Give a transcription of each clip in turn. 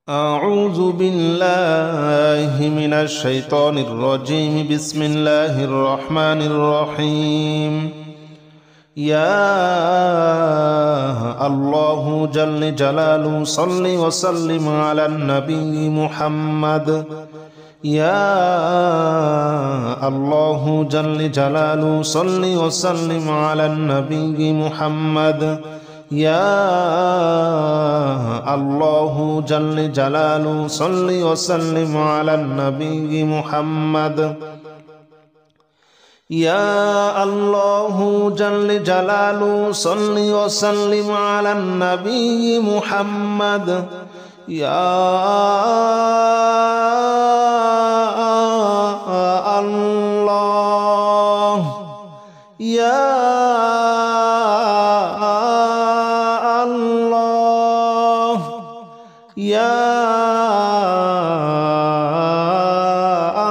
أعوذ بالله من الشيطان الرجيم. بسم الله الرحمن الرحيم. يا الله جل جلاله صل وسلم على النبي محمد. يا الله جل جلاله صل وسلم على النبي محمد. يا الله جل جلاله صل وسلم على النبي محمد. يا الله جل جلاله صل وسلم على النبي محمد. يا الله يا يا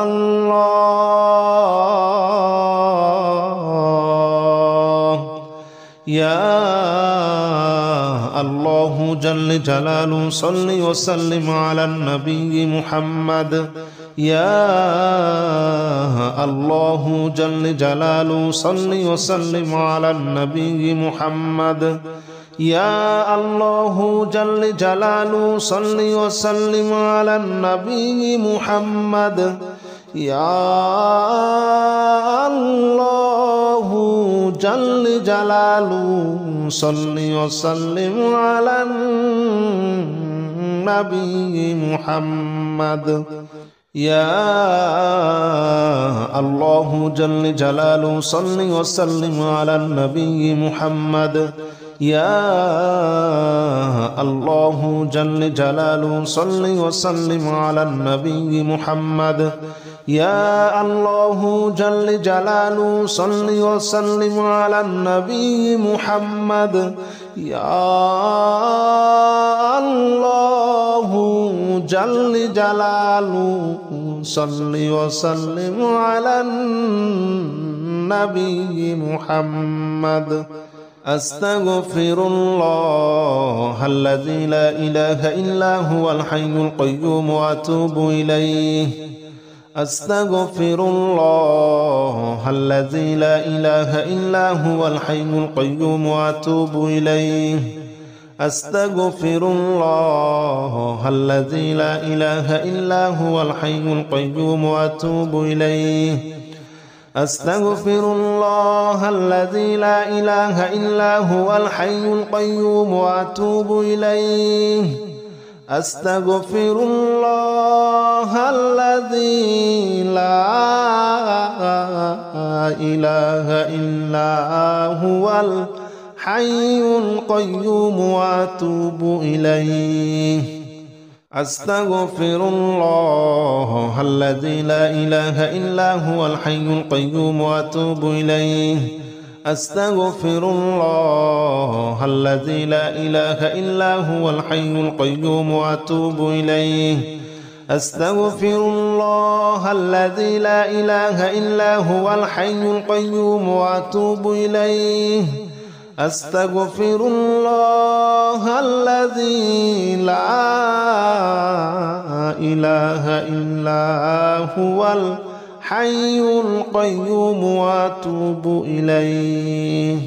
الله يا الله جل جلاله صل وسلم على النبي محمد. يا الله جل جلاله صل وسلم على النبي محمد. يا الله جل جلاله صل وسلم على النبي محمد. يا الله جل جلاله صل وسلم على النبي محمد. يا الله جل جلاله صل وسلم على النبي محمد. يا الله جل جلاله صل وسلم على النبي محمد. يا الله جل جلاله صل وسلم على النبي محمد. يا الله جل جلاله صل وسلم على النبي محمد. أستغفر الله الذي لا إله إلا هو الحي القيوم وأتوب إليه. أستغفر الله الذي لا إله إلا هو الحي القيوم وأتوب إليه. أستغفر الله الذي لا إله إلا هو الحي القيوم وأتوب إليه. أستغفر الله الذي لا إله إلا هو الحي القيوم وأتوب إليه. أستغفر الله الذي لا إله إلا هو الحي القيوم وأتوب إليه. أستغفر الله الذي لا إله إلا هو الحي القيوم وأتوب إليه. أستغفر الله الذي لا إله إلا هو الحي القيوم وأتوب إليه. أستغفر الله الذي لا إله إلا هو الحي القيوم وأتوب إليه. أستغفر الله الذي لا إله إلا هو الحي القيوم وأتوب إليه.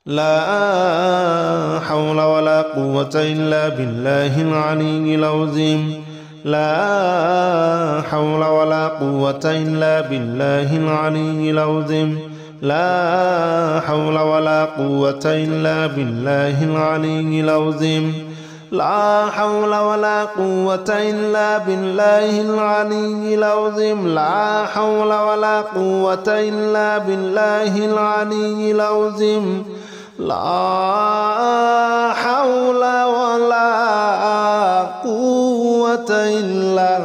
لا حول ولا قوة إلا بالله العلي العظيم. لا حول ولا قوة إلا بالله العلي العظيم. لا حول ولا قوة إلا بالله العلي العظيم. لا حول ولا قوة إلا بالله العلي العظيم. لا حول ولا قوة إلا بالله العلي العظيم. لا حول ولا قوة إلا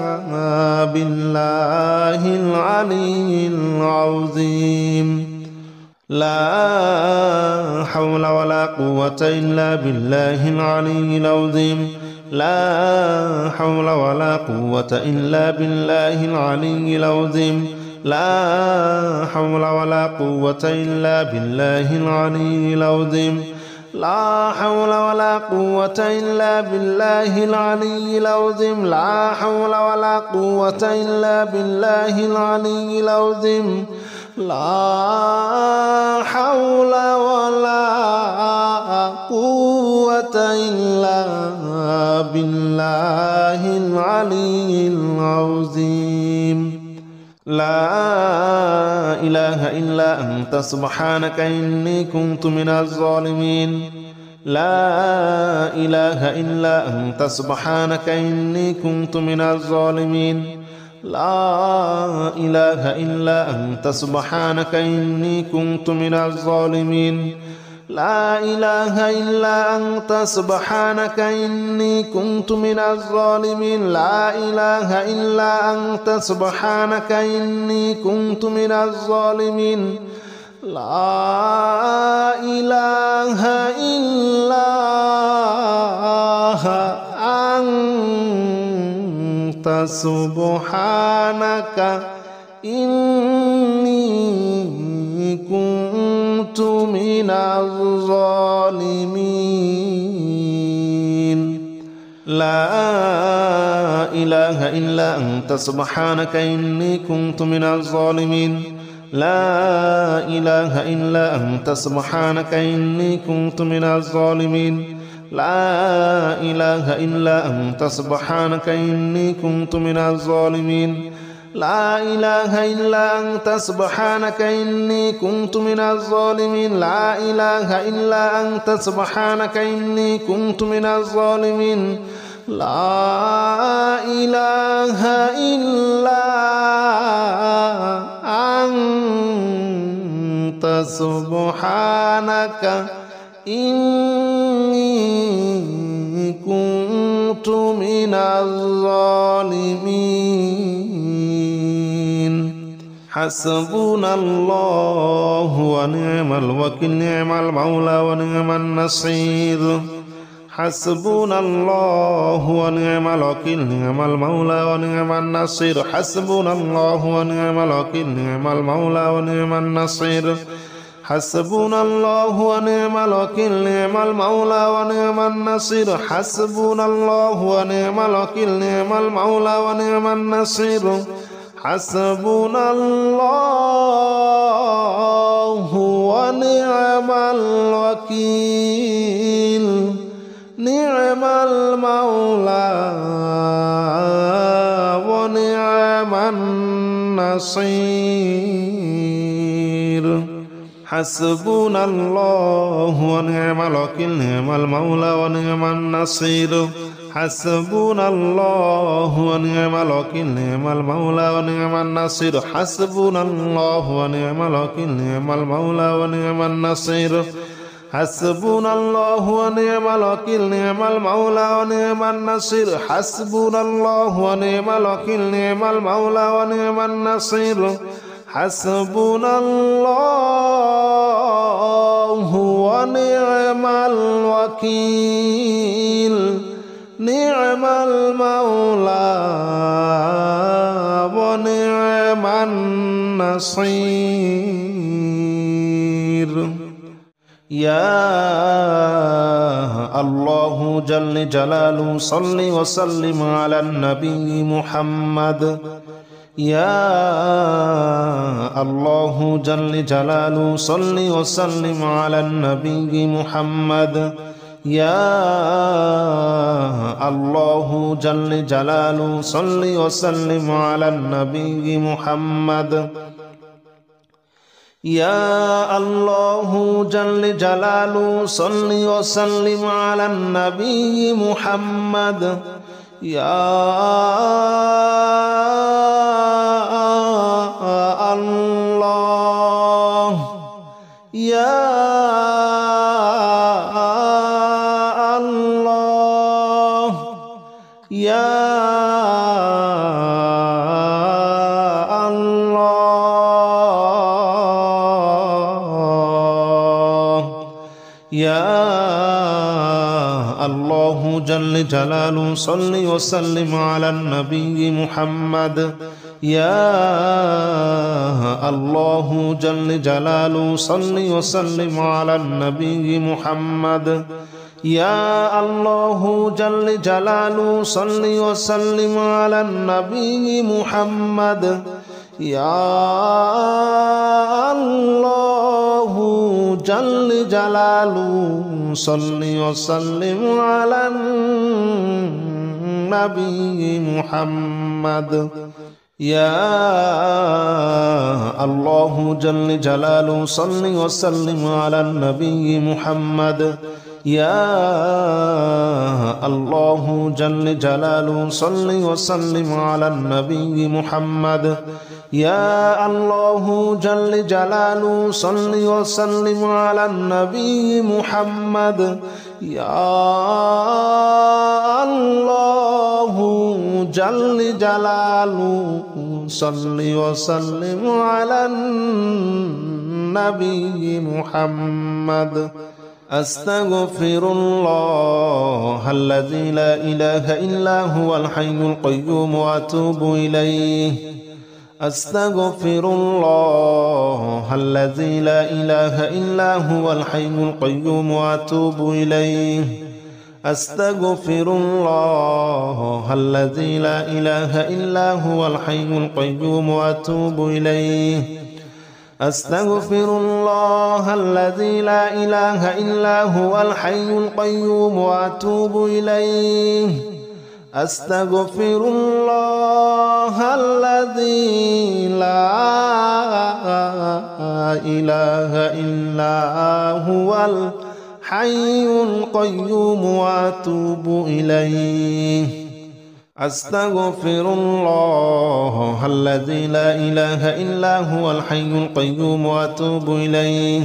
بالله العلي العظيم. لا حول ولا قوة إلا بالله العلي العظيم. لا حول ولا قوة إلا بالله العلي العظيم. لا حول ولا قوة إلا بالله العلي العظيم. لا حول ولا قوة إلا بالله العلي العظيم لا حول ولا قوة إلا بالله العلي العظيم لا حول ولا قوة إلا بالله العلي العظيم لا إله إلا أنت سبحانك إني كنت من الظالمين لا إله إلا أنت سبحانك إني كنت من الظالمين لا إله إلا أنت سبحانك إني كنت من الظالمين لا إله إلا أنت سبحانك إني كنت من الظالمين لا إله إلا أنت سبحانك إني كنت من الظالمين لا إله إلا أنت سبحانك إني كنت من الظالمين لا إله إلا أنت سبحانك إني كنت من الظالمين لا إله إلا أنت سبحانك إني كنت من الظالمين لا إله إلا أنت سبحانك إني كنت من الظالمين لا إله إلا أنت سبحانك إني كنت من الظالمين لا إله إلا أنت سبحانك إني كنت من الظالمين لا إله إلا أنت سبحانك إني كنت من الظالمين حسبنا الله ونعم الوكيل نعم المولى ونعم النصير حسبنا الله ونعم الوكيل نعم المولى ونعم النصير حسبنا الله ونعم الوكيل نعم المولى ونعم النصير حسبنا الله ونعم الوكيل نعم المولى ونعم النصير حسبنا الله ونعم الوكيل نعم المولى ونعم النصير حسبنا الله ونعم الوكيل نعم المولى ونعم النصير حسبنا الله ونعم الوكيل نعم المولى ونعم النصير حسبنا الله ونعم الوكيل نعم المولى ونعم النصير حسبنا الله ونعم الوكيل نعم المولى ونعم النصير حسبنا الله ونعم الوكيل نعم المولى ونعم النصير حسبنا الله ونعم الوكيل نعم المولى ونعم النصير حسبنا الله ونعم الوكيل نعم المولى ونعم النصير يا الله جل جلاله صل وسلم على النبي محمد يا الله جل جلاله صل وسلم على النبي محمد يا الله جل جلاله صل وسلم على النبي محمد يا الله جل جلاله صل وسلم على النبي محمد يا الله يا الله يا الله جل جلاله صل وسلم على النبي محمد يا الله جل جلاله صل وسلم على النبي محمد. يا الله جل جلاله صل وسلم على النبي محمد. يا الله جل جلاله صل وسلم على النبي محمد. يا الله جل جلاله صل وسلم على النبي محمد. يا الله جل جلاله صل وسلم على النبي محمد. يا الله جل جلاله صل وسلم على النبي محمد. يا الله جل جلاله صل وسلم على النبي محمد. أستغفر الله الذي لا إله إلا هو الحي القيوم وأتوب إليه. أستغفر الله الذي لا إله إلا هو الحي القيوم وأتوب إليه. أستغفر الله الذي لا إله إلا هو الحي القيوم وأتوب إليه. أستغفر الله الذي لا إله إلا هو الحي القيوم وأتوب إليه. أستغفر الله الذي لا إله إلا هو الحي القيوم وأتوب إليه. أستغفر الله الذي لا إله إلا هو الحي القيوم وأتوب إليه.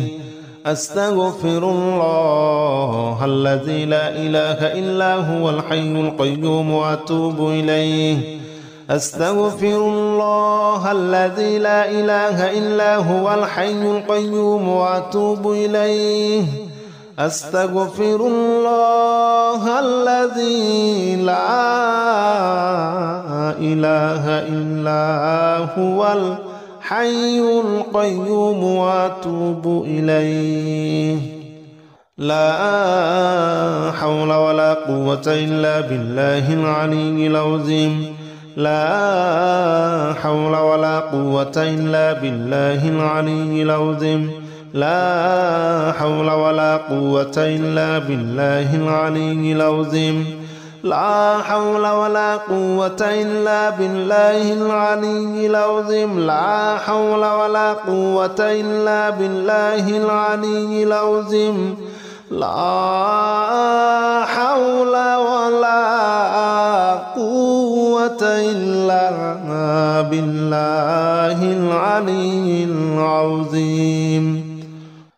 أستغفر الله الذي لا إله إلا هو الحي القيوم وأتوب إليه. أستغفر الله الذي لا إله إلا هو الحي القيوم وأتوب إليه. أستغفر الله الذي لا إله إلا هو الحي القيوم وأتوب إليه. لا حول ولا قوة إلا بالله العلي العظيم. لا حول ولا قوة إلا بالله العلي العظيم. لا حول ولا قوة إلا بالله العلي العظيم. لا حول ولا قوة إلا بالله العلي العظيم. لا حول ولا قوة إلا بالله العلي العظيم. لا حول ولا قوة إلا بالله العلي العظيم.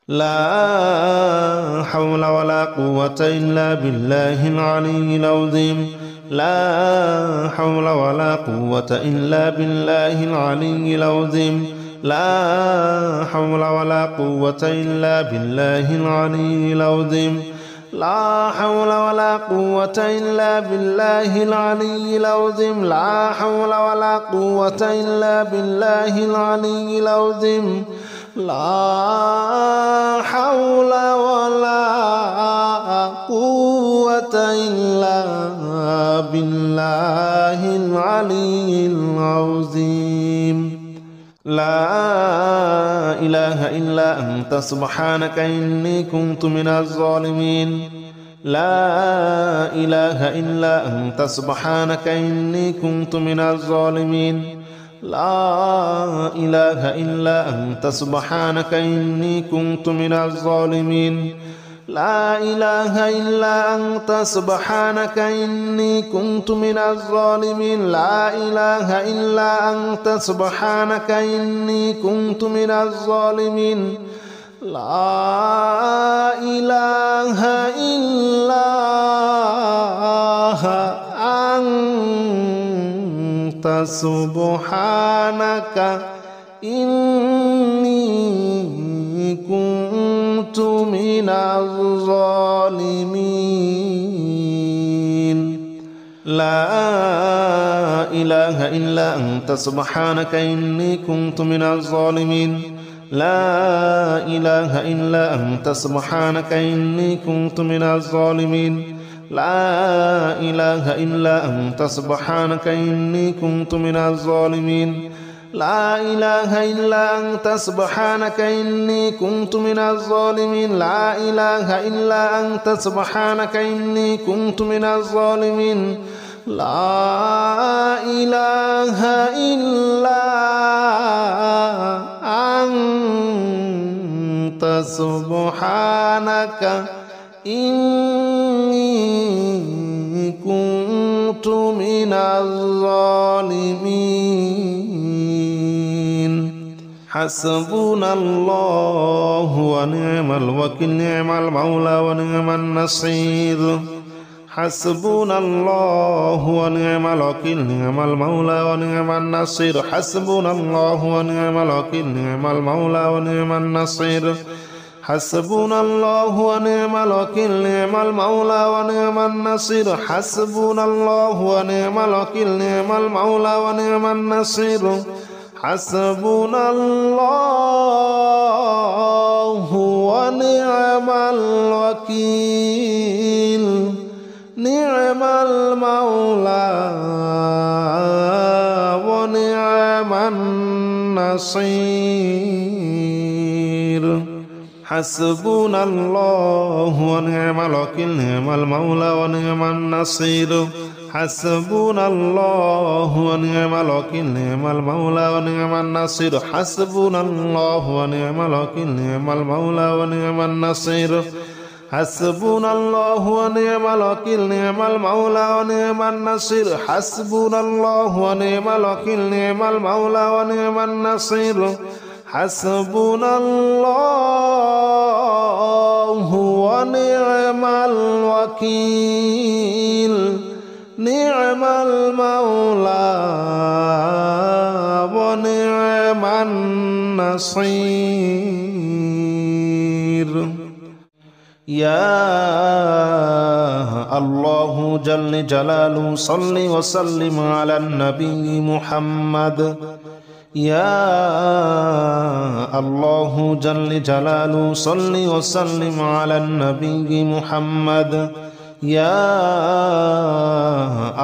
لا حول ولا قوة إلا بالله العلي العظيم. لا حول ولا قوة إلا بالله العلي العظيم. لا حول ولا قوة إلا بالله العلي العظيم. لا حول ولا قوة إلا بالله العلي العظيم. لا حول ولا قوة إلا بالله العلي العظيم. لا حول ولا قوة إلا بالله العلي العظيم. لا إله إلا أنت سبحانك إني كنت من الظالمين. لا إله إلا أنت سبحانك إني كنت من الظالمين. لا إله إلا أنت سبحانك إني كنت من الظالمين. لا إله إلا أنت سبحانك إني كنت من الظالمين. لا إله إلا أنت سبحانك إني كنت من الظالمين. لا إله إلا أنت سبحانك إني كنت من الظالمين. لا إله إلا أنت سبحانك إني كنت من الظالمين لا إله إلا أنت سبحانك إني كنت من الظالمين لا إله إلا أنت سبحانك إني كنت من الظالمين لا إله إلا أنت سبحانك إني كنت من الظالمين لا إله إلا أنت سبحانك إني كنت من الظالمين لا إله إلا أنت سبحانك إني كنت من الظالمين حسبنا الله ونعم الوكيل نعم المولى ونعم النصير حسبنا الله ونعم الوكيل نعم المولى ونعم النصير حسبنا الله ونعم الوكيل نعم المولى ونعم النصير حسبنا الله ونعم الوكيل نعم المولى ونعم النصير حسبنا الله ونعم الوكيل نعم المولى ونعم النصير حسبنا الله ونعم الوكيل نعم المولى ونعم النصير حسبنا الله ونعم الوكيل نعم المولى ونعم النصير حسبنا الله ونعم الوكيل نعم المولى ونعم النصير حسبنا الله ونعم الوكيل نعم المولى ونعم النصير حسبنا الله ونعم الوكيل نعم المولى ونعم النصير حسبنا الله ونعم الوكيل نعم المولى ونعم النصير حسبنا الله ونعم الوكيل نعم المولى ونعم النصير يا الله جل جلاله صل وسلم على النبي محمد يا الله جل جلاله صل وسلم على النبي محمد يا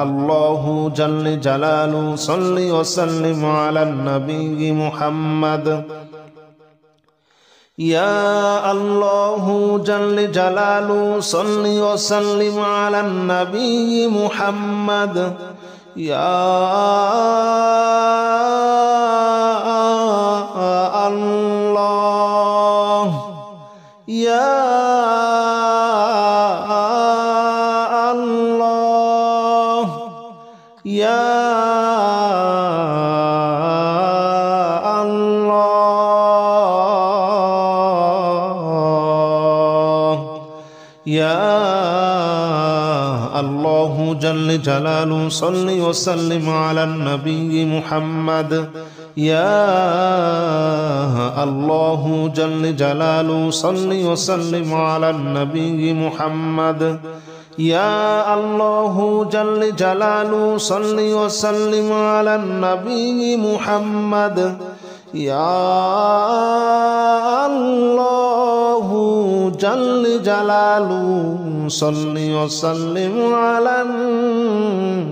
الله جل جلاله صل وسلم على النبي محمد يا الله جل جلاله صل وسلم على النبي محمد يا الله يا الله يا يا الله جل جلاله صل وسلم على النبي محمد يا الله جل جلاله صل وسلم على النبي محمد يا الله جل جلاله صل وسلم على النبي محمد يا الله جل جلاله صل وسلم على النبي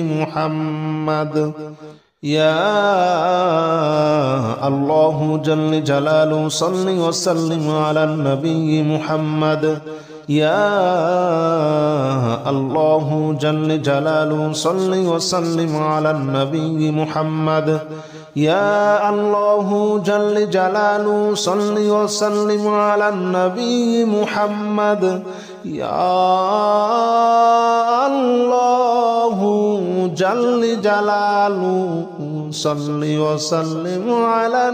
محمد يا الله جل جلاله صل وسلم على النبي محمد يا الله جل جلاله صل وسلم على النبي محمد يا الله جل جلاله صل وسلم على النبي محمد يا الله جل جلاله صل وسلم على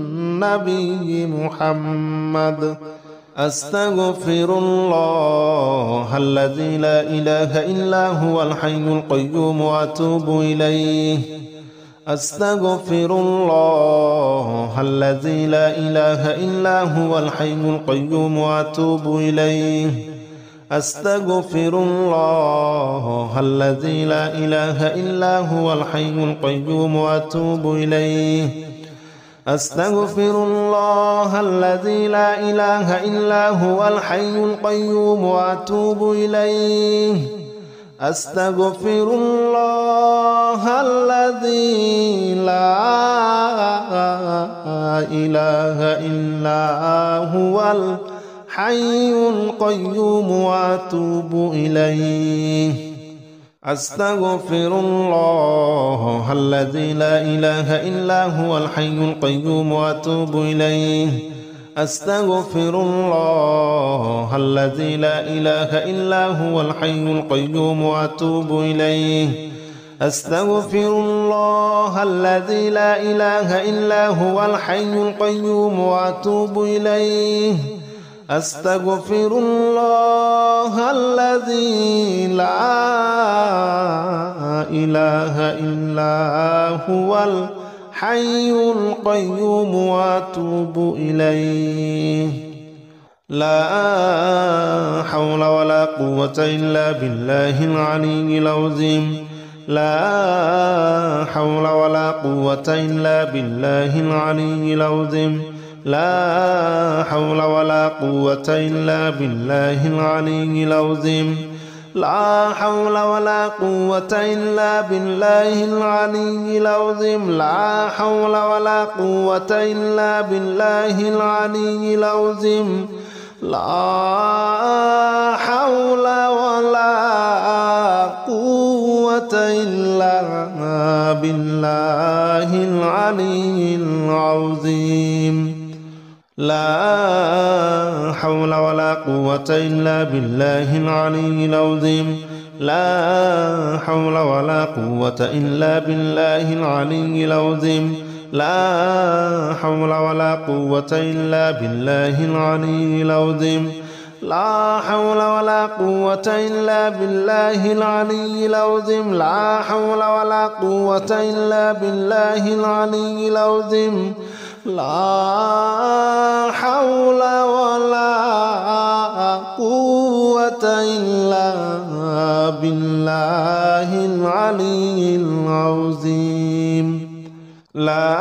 النبي محمد أستغفر الله الذي لا إله إلا هو الحي القيوم وأتوب إليه أستغفر الله الذي لا إله إلا هو الحي القيوم وأتوب إليه أستغفر الله الذي لا إله إلا هو الحي القيوم وأتوب إليه أستغفر الله الذي لا إله إلا هو الحي القيوم وأتوب إليه أستغفر الله الذي لا إله إلا هو الحي القيوم وأتوب إليه أستغفر الله الذي لا إله إلا هو الحي القيوم وأتوب إليه أستغفر الله الذي لا إله إلا هو الحي القيوم وأتوب إليه أستغفر الله الذي لا إله إلا هو الحي القيوم وأتوب إليه أستغفر الله الذي لا إله إلا هو الحي القيوم وأتوب إليه لا حول ولا قوة إلا بالله العلي العظيم لا حول ولا قوة إلا بالله العلي العظيم لا حول ولا قوة إلا بالله العلي العظيم لا حول ولا قوة إلا بالله العلي العظيم لا حول ولا قوة إلا بالله العلي العظيم لا حول ولا قوة إلا بالله العلي العظيم لا حول ولا قوة إلا بالله العلي العظيم لا حول ولا قوة إلا بالله العلي العظيم لا حول ولا قوة إلا بالله العلي العظيم لا حول ولا قوة إلا بالله العلي العظيم لا حول ولا قوة إلا بالله العلي العظيم لا حول ولا قوة إلا بالله العلي العظيم لا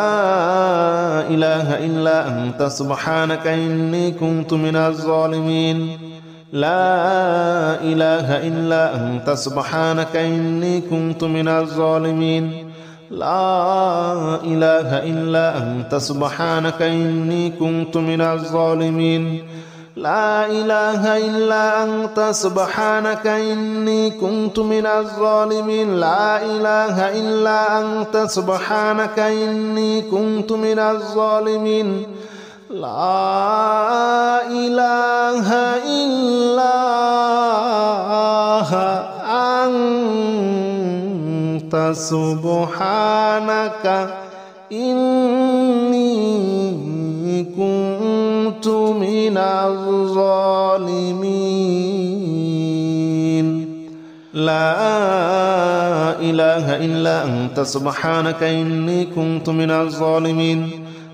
إله إلا أنت سبحانك إني كنت من الظالمين لا إله إلا أنت سبحانك إني كنت من الظالمين لا إله إلا أنت سبحانك إني كنت من الظالمين لا إله إلا أنت سبحانك إني كنت من الظالمين لا إله إلا أنت سبحانك إني كنت من الظالمين لا إله إلا أنت سبحانك إني كنت من الظالمين لا إله إلا أنت سبحانك إني كنت من الظالمين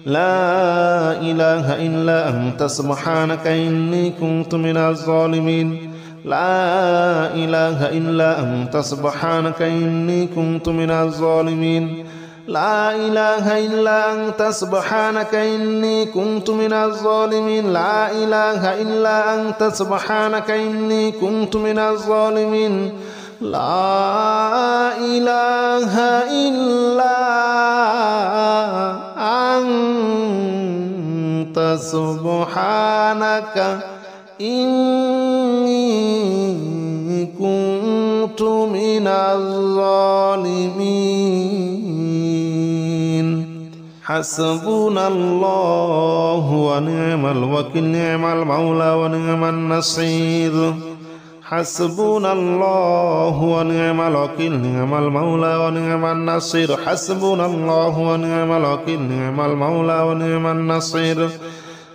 لا إله إلا أنت سبحانك إني كنت من الظالمين لا إله إلا أنت سبحانك إني كنت من الظالمين لا إله إلا أنت سبحانك إني كنت من الظالمين لا إله إلا أنت سبحانك إني كنت من الظالمين لا إله إلا أنت سبحانك إني كنت من الظالمين حسبنا الله ونعم الوكيل نعم المولى ونعم النصير حسبنا الله ونعم الوكيل نعم المولى ونعم النصير حسبنا الله ونعم الوكيل نعم المولى ونعم النصير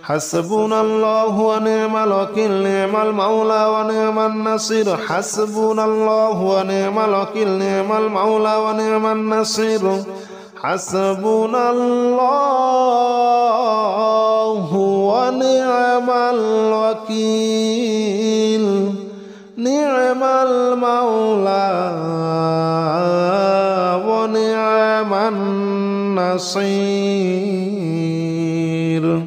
حسبنا الله ونعم الوكيل نعم المولى ونعم النصير حسبنا الله ونعم الوكيل نعم المولى ونعم النصير حسبنا الله ونعم الوكيل نعم المولى ونعم النصير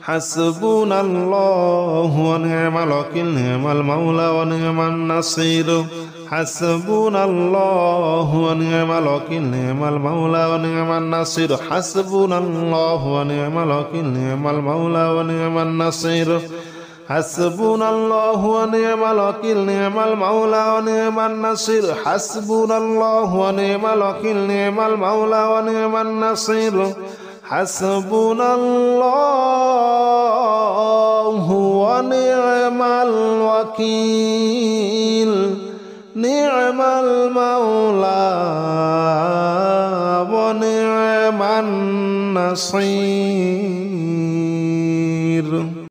حسبنا الله ونعم الوكيل نعم المولى ونعم النصير حسبنا الله ونعم الوكيل نعم المولى ونعم النصير حسبنا الله ونعم الوكيل نعم المولى ونعم النصير حسبنا الله ونعم الوكيل نعم المولى ونعم النصير حسبنا الله ونعم الوكيل نعم المولى ونعم النصير حسبنا الله ونعم الوكيل نعم المولى ونعم النصير